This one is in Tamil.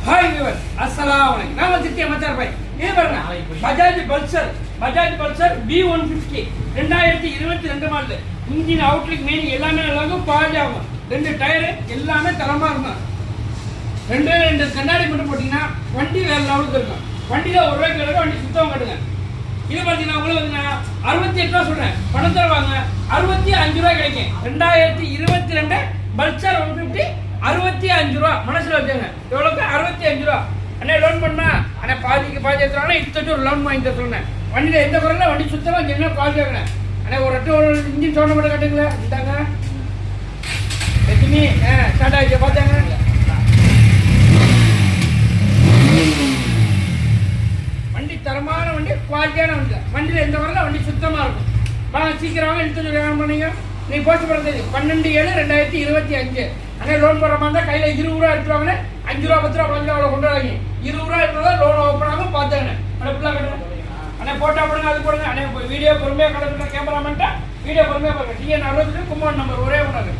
हाय व्यूअर अस्सलाम वालेकुम நான் வச்சிருக்கேன் மச்சான் பாய் இது பாருங்க Bajaj Pulsar B150 2022 model engine Outlook main எல்லாமே நல்லா இருக்கும் பாஜ் ஆகும் ரெண்டு டயர் எல்லாமே தரமா இருக்கும் ரெண்டு கண்ணாடி மட்டும் போட்டீங்கன்னா வண்டி வேற லெவலுக்கு இருக்கும் வண்டியில ஒரு ரூபாய்க்கு எடுக்க வண்டி சுத்தம் கட்டுங்க இது பாத்தீங்கன்னா உங்களுக்கு வந்து 68 ரூபாய் சொல்றேன் பணம் தருவாங்க 65 ரூபாய் கிடைக்கும் 2022 பல்சர் 150 65 ரூபா மனசுல வச்சுங்க எவ்வளவுக்கு 65 ரூபா அண்ணே லோன் பண்ணா அண்ணே பாதிக்கு பாதி எடுத்துறாங்க இத்தனை ஒரு லோன் வாங்கி தர சொன்னேன் வண்டியில எந்த குறையில வண்டி சுத்தமா என்ன கால் கேட்கறேன் அண்ணே ஒரு இன்ஜின் சவுண்ட் மட்டும் கட்டுங்களா இந்தாங்க எதுமே ஸ்டார்ட் ஆயிடுச்சு பார்த்தாங்க வண்டி தரமான வண்டி குவாலிட்டியான வண்டி வண்டியில எந்த குறையில வண்டி சுத்தமா இருக்கும் வாங்க சீக்கிரமாக எடுத்து வேணும் பண்ணீங்க நீ போஸ்ட் பண்ணுறது 12/7/2025 அண்ணே லோன் போடுற மாதிரி கையில் 20 ரூபா எடுத்துருவாங்கன்னு 5 ரூபா 10 ரூபா கொஞ்சம் அவ்வளோ கொண்டு வராங்க 20 ரூபா எடுத்தா லோன் ஓப்பன் ஆகும் பார்த்தாங்க அண்ணே ஃபுல்லாக கட்டுங்க அண்ணே போட்டா போடுங்க அது போடுங்க அண்ணே வீடியோ பொறுமையாக கிடக்குற கேமராமேன்ட்டா வீடியோ பொறுமையாக பாருங்க TN 60 கும்பகோணம் நம்பர் ஒரே ஒன்று